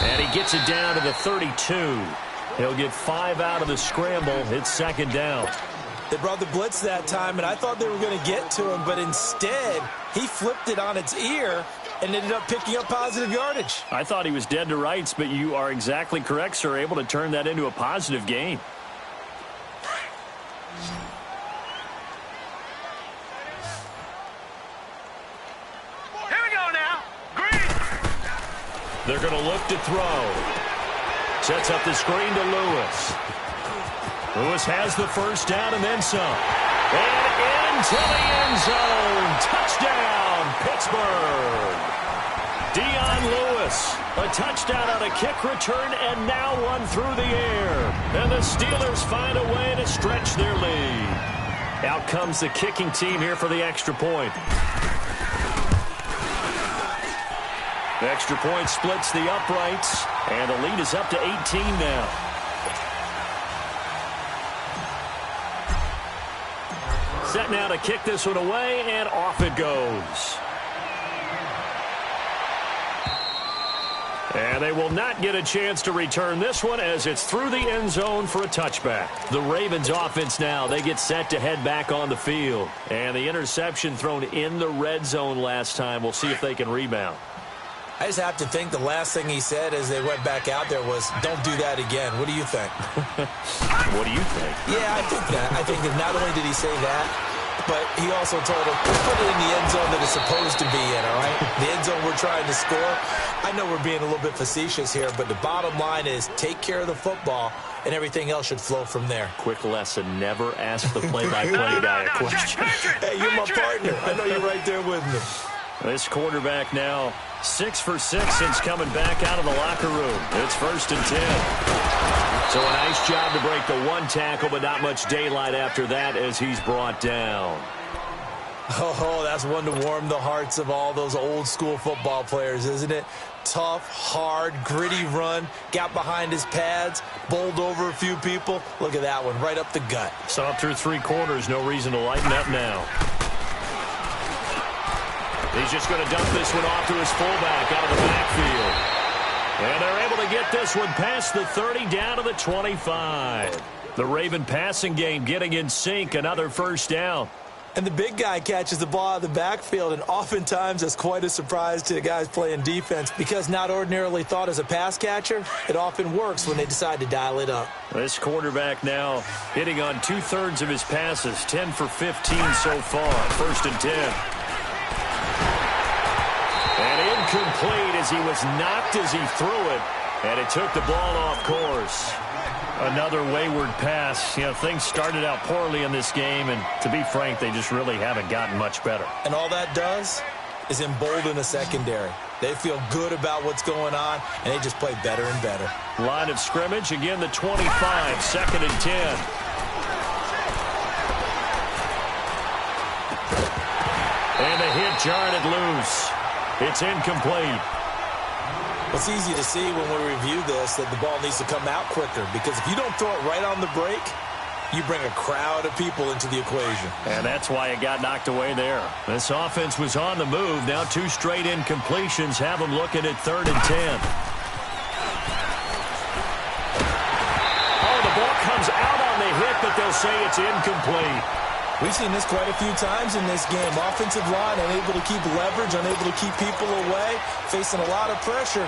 And he gets it down to the 32. He'll get 5 out of the scramble. It's 2nd down. They brought the blitz that time, and I thought they were going to get to him, but instead he flipped it on its ear and ended up picking up positive yardage. I thought he was dead to rights, but you are exactly correct, sir. Able to turn that into a positive gain. They're going to look to throw. Sets up the screen to Lewis. Lewis has the first down and then some. And into the end zone. Touchdown, Pittsburgh. Dion Lewis. A touchdown on a kick return and now one through the air. And the Steelers find a way to stretch their lead. Out comes the kicking team here for the extra point. The extra point splits the uprights, and the lead is up to 18 now. Set now to kick this one away, and off it goes. And they will not get a chance to return this one as it's through the end zone for a touchback. The Ravens offense now, they get set to head back on the field. And the interception thrown in the red zone last time. We'll see if they can rebound. I just have to think the last thing he said as they went back out there was, don't do that again. What do you think? What do you think? Yeah, I think that. I think that not only did he say that, but he also told him, put it in the end zone that it's supposed to be in, all right? The end zone we're trying to score. I know we're being a little bit facetious here, but the bottom line is take care of the football, and everything else should flow from there. Quick lesson, never ask the play-by-play guy a question. Hey, you're my partner. I know you're right there with me. This quarterback now 6 for 6 since coming back out of the locker room. It's 1st and 10. So a nice job to break the one tackle, but not much daylight after that as he's brought down. Oh, that's one to warm the hearts of all those old school football players, isn't it? Tough, hard, gritty run, got behind his pads, bowled over a few people. Look at that one, right up the gut. Saw it through 3 quarters, no reason to lighten up now. He's just going to dump this one off to his fullback out of the backfield. And they're able to get this one past the 30 down to the 25. The Raven passing game getting in sync, another first down. And the big guy catches the ball out of the backfield, and oftentimes that's quite a surprise to the guys playing defense because not ordinarily thought as a pass catcher, it often works when they decide to dial it up. This quarterback now hitting on 2/3 of his passes, 10 for 15 so far, 1st and 10. And incomplete as he was knocked as he threw it. And it took the ball off course. Another wayward pass. You know, things started out poorly in this game, and to be frank, they just really haven't gotten much better. And all that does is embolden the secondary. They feel good about what's going on, and they just play better and better. Line of scrimmage, again the 25, 2nd and 10. And the hit jarred it loose. It's incomplete. It's easy to see when we review this that the ball needs to come out quicker, because if you don't throw it right on the break, you bring a crowd of people into the equation. And that's why it got knocked away there. This offense was on the move. Now 2 straight incompletions have them looking at 3rd and 10. Oh, the ball comes out on the hit, but they'll say it's incomplete. We've seen this quite a few times in this game. Offensive line unable to keep leverage, unable to keep people away, facing a lot of pressure.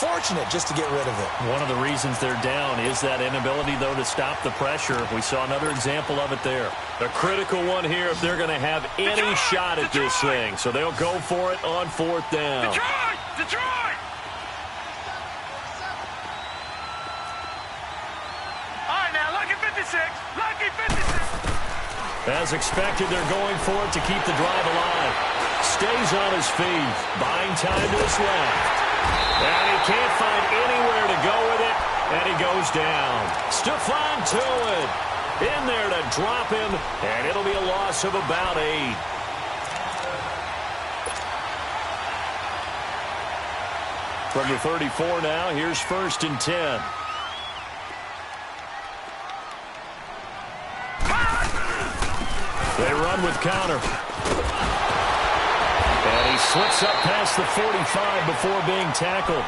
Fortunate just to get rid of it. One of the reasons they're down is that inability, though, to stop the pressure. We saw another example of it there. A critical one here if they're going to have any shot at this thing. So they'll go for it on 4th down. Detroit! All right, now, lucky 56. Lucky 56. As expected, they're going for it to keep the drive alive. Stays on his feet, buying time to his left. And he can't find anywhere to go with it, and he goes down. Stephon Tuitt in there to drop him, and it'll be a loss of about 8. From the 34 now, here's 1st and 10. They run with counter. And he slips up past the 45 before being tackled.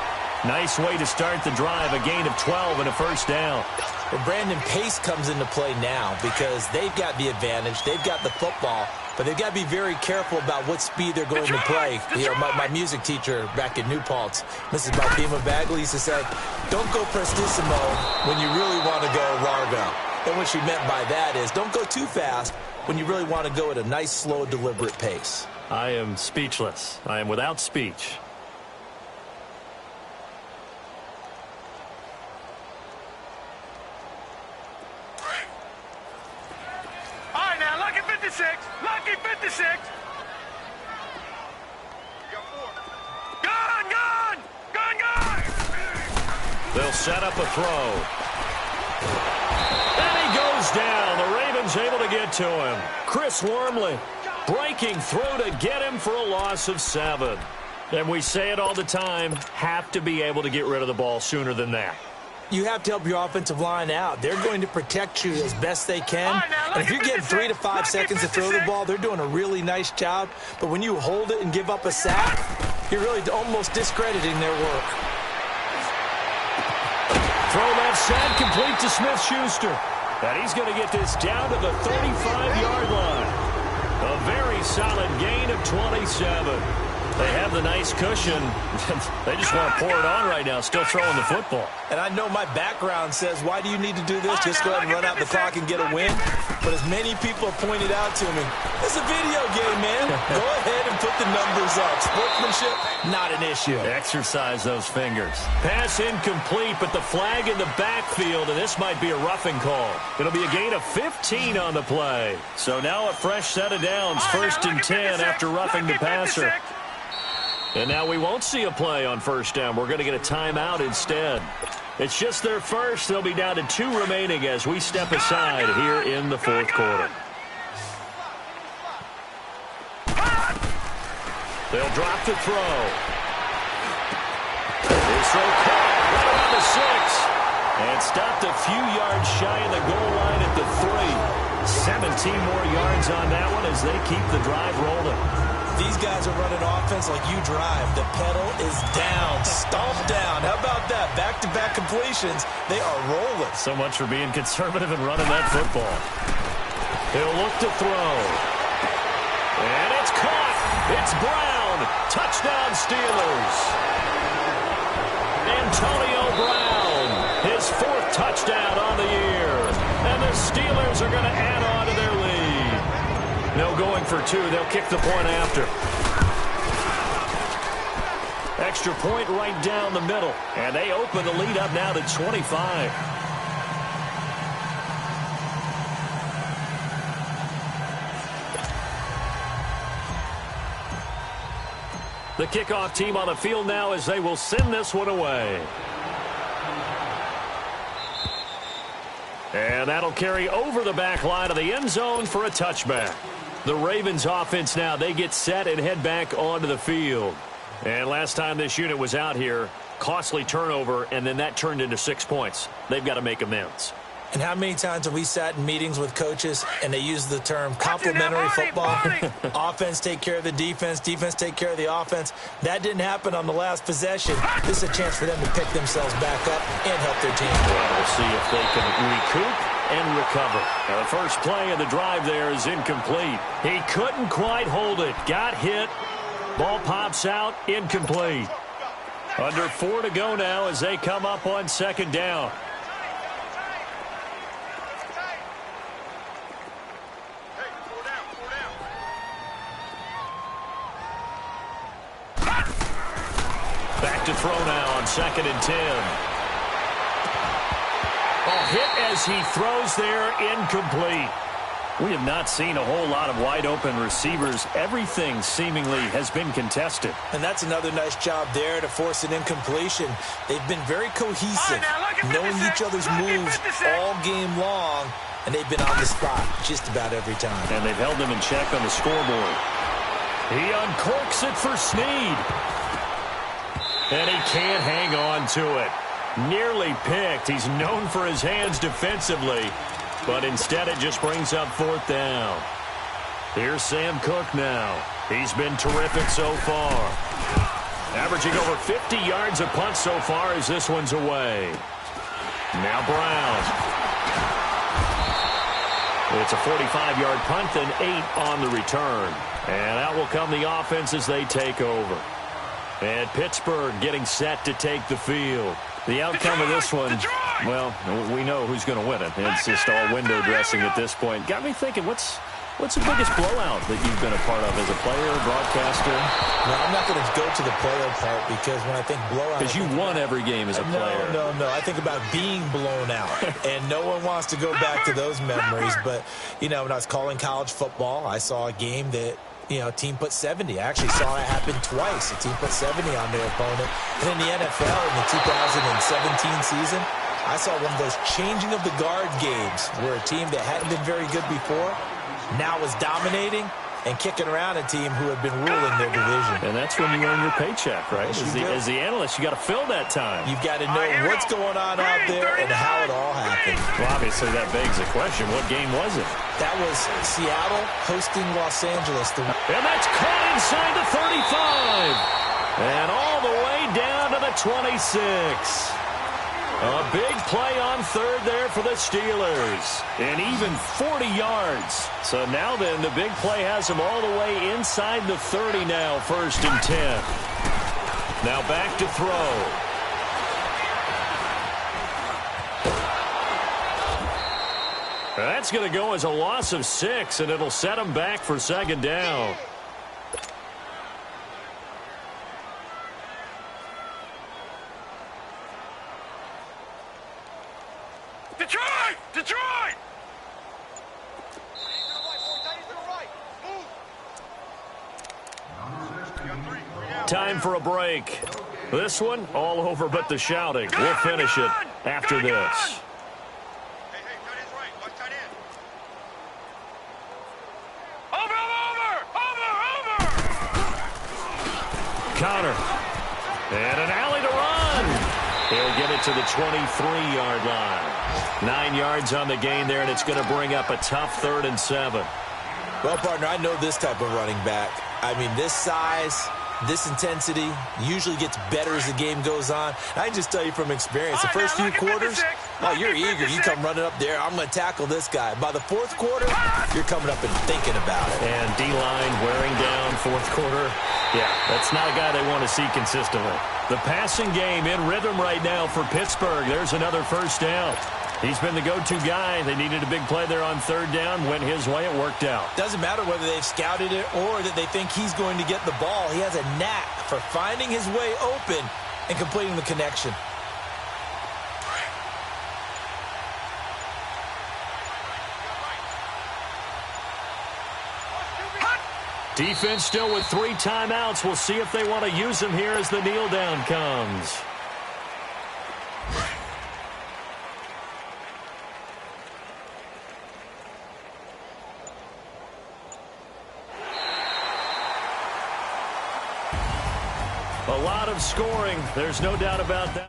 Nice way to start the drive, a gain of 12 and a 1st down. Well, Brandon, pace comes into play now because they've got the advantage. They've got the football, but they've got to be very careful about what speed they're going to play. You know, my music teacher back in New Paltz, Mrs. Balthema Bagley, used to say, don't go prestissimo when you really want to go largo. And what she meant by that is don't go too fast when you really want to go at a nice, slow, deliberate pace. I am speechless. I am without speech. All right, now, lucky 56. Lucky 56. Gun! They'll set up a throw. And he goes down. The Ravens able to get to him. Chris Wormley breaking through to get him for a loss of 7. And we say it all the time, have to be able to get rid of the ball sooner than that. You have to help your offensive line out. They're going to protect you as best they can. And if you're getting 3 to 5 seconds to throw the ball, they're doing a really nice job. But when you hold it and give up a sack, you're really almost discrediting their work. Throw left side, complete to Smith-Schuster. And he's going to get this down to the 35-yard line. A very solid gain of 27. They have the nice cushion. They just want to pour it on right now, still throwing the football. And I know my background says, why do you need to do this? Just go ahead and run out the clock and get a win. But as many people have pointed out to me, it's a video game, man. Go ahead and put the numbers up. Sportsmanship, not an issue. Exercise those fingers. Pass incomplete, but the flag in the backfield, and this might be a roughing call. It'll be a gain of 15 on the play. So now a fresh set of downs, 1st and 10 after roughing the passer. And now we won't see a play on 1st down. We're going to get a timeout instead. It's just their first. They'll be down to 2 remaining as we step aside here in the 4th quarter. They'll drop the throw. This throw caught right around the 6. And stopped a few yards shy of the goal line at the 3. 17 more yards on that one as they keep the drive rolling. These guys are running offense like you drive. The pedal is down, stomped down. How about that? Back-to-back completions. They are rolling. So much for being conservative and running that football. He'll look to throw. And it's caught. It's Brown. Touchdown Steelers. Antonio Brown. His 4th touchdown on the year. And the Steelers are going to add on to their lead. No going for 2. They'll kick the point after. extra point right down the middle. And they open the lead up now to 25. The kickoff team on the field now as they will send this one away. And that'll carry over the back line of the end zone for a touchback. The Ravens offense now, they get set and head back onto the field. And last time this unit was out here, costly turnover, and then that turned into 6 points. They've got to make amends. And how many times have we sat in meetings with coaches and they use the term complementary football? Offense take care of the defense, defense take care of the offense. That didn't happen on the last possession. This is a chance for them to pick themselves back up and help their team. Well, we'll see if they can recoup and recover. Now, the first play of the drive there is incomplete. He couldn't quite hold it. Got hit. Ball pops out. Incomplete. Under 4 to go now as they come up on second down. Back to throw now on 2nd and 10. Hit as he throws there, incomplete. We have not seen a whole lot of wide-open receivers. Everything seemingly has been contested. And that's another nice job there to force an incompletion. They've been very cohesive, knowing each other's moves all game long, and they've been on the spot just about every time. And they've held them in check on the scoreboard. He uncorks it for Snead. And he can't hang on to it. Nearly picked. He's known for his hands defensively, but instead it just brings up 4th down. Here's Sam Cook now. He's been terrific so far. Averaging over 50 yards a punt so far as this one's away. Now Brown. It's a 45-yard punt and 8 on the return. And out will come the offense as they take over. And Pittsburgh getting set to take the field. The outcome of this one, well, we know who's going to win it. It's just all window dressing at this point. Got me thinking, what's the biggest blowout that you've been a part of as a player, broadcaster? No, I'm not going to go to the player part because when I think blowout... Because you won every game as a player. No. I think about being blown out, and no one wants to go back to those memories. But, you know, when I was calling college football, I saw a game that, you know, a team put 70. I actually saw it happen twice. A team put 70 on their opponent. And in the NFL in the 2017 season, I saw one of those changing of the guard games where a team that hadn't been very good before now was dominating and kicking around a team who had been ruling their division. And that's when you earn your paycheck, right? As the analyst, you got to fill that time. You've got to know what's going on out there and how it all happened. Well, obviously, that begs the question, what game was it? That was Seattle hosting Los Angeles. And that's caught inside the 35. And all the way down to the 26. A big play on 3rd there for the Steelers. And even 40 yards. So now then, the big play has them all the way inside the 30 now, 1st and 10. Now back to throw. That's going to go as a loss of 6, and it'll set them back for 2nd down. Detroit! Time for a break. This one, all over but the shouting. We'll finish it after this. Counter. And an alley to run. He'll get it to the 23-yard line. 9 yards on the gain there, and it's going to bring up a tough 3rd and 7. Well, partner, I know this type of running back. I mean, this size, this intensity usually gets better as the game goes on. I can just tell you from experience, the first few quarters, oh, you're eager. You come running up there, I'm going to tackle this guy. By the 4th quarter, you're coming up and thinking about it. And D-line wearing down 4th quarter. Yeah, that's not a guy they want to see consistently. The passing game in rhythm right now for Pittsburgh. There's another 1st down. He's been the go-to guy. They needed a big play there on third down. Went his way. It worked out. Doesn't matter whether they've scouted it or that they think he's going to get the ball. He has a knack for finding his way open and completing the connection. Defense still with 3 timeouts. We'll see if they want to use them here as the kneel down comes. A lot of scoring. There's no doubt about that.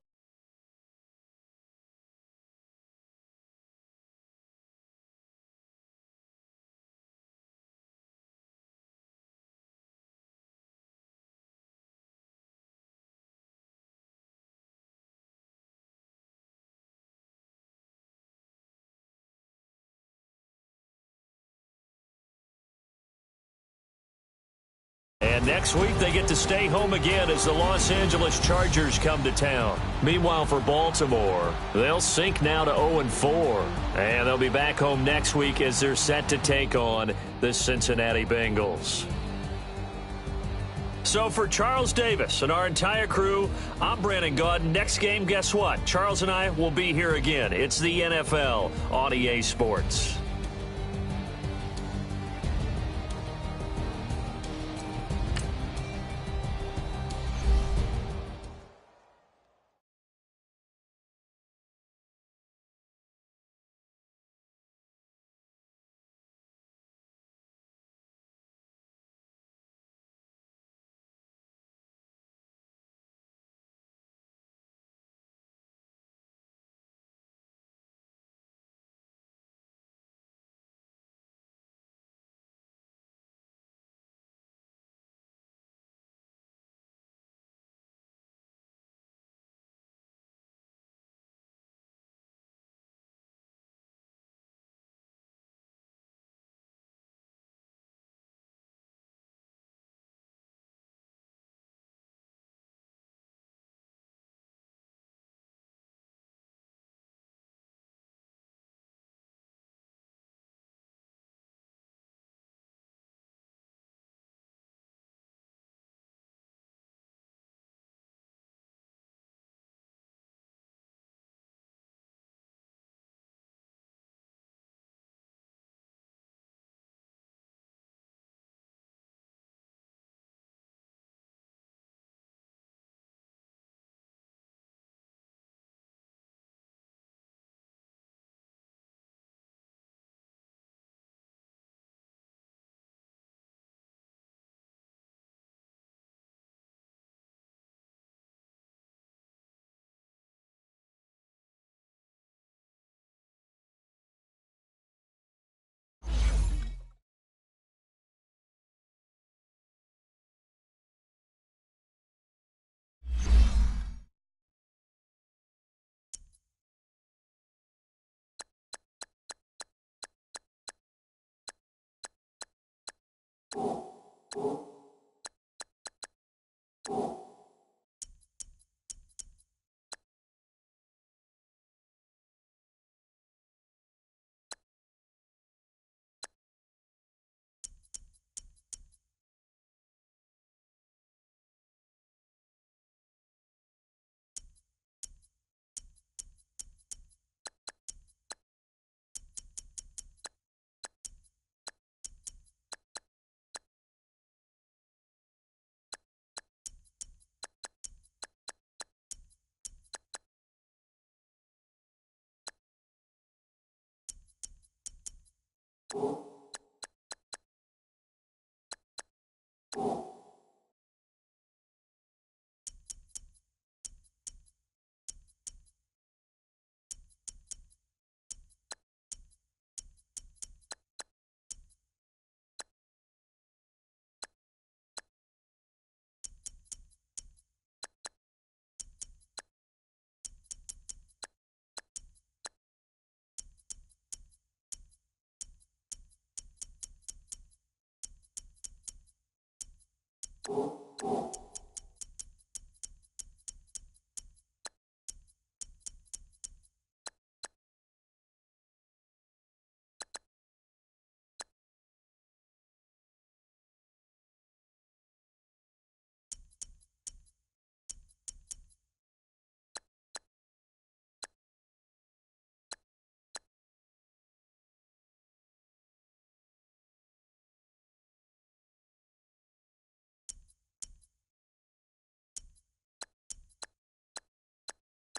And next week, they get to stay home again as the Los Angeles Chargers come to town. Meanwhile, for Baltimore, they'll sink now to 0-4. And they'll be back home next week as they're set to take on the Cincinnati Bengals. So for Charles Davis and our entire crew, I'm Brandon Gaudin. Next game, guess what? Charles and I will be here again. It's the NFL on EA Sports.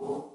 You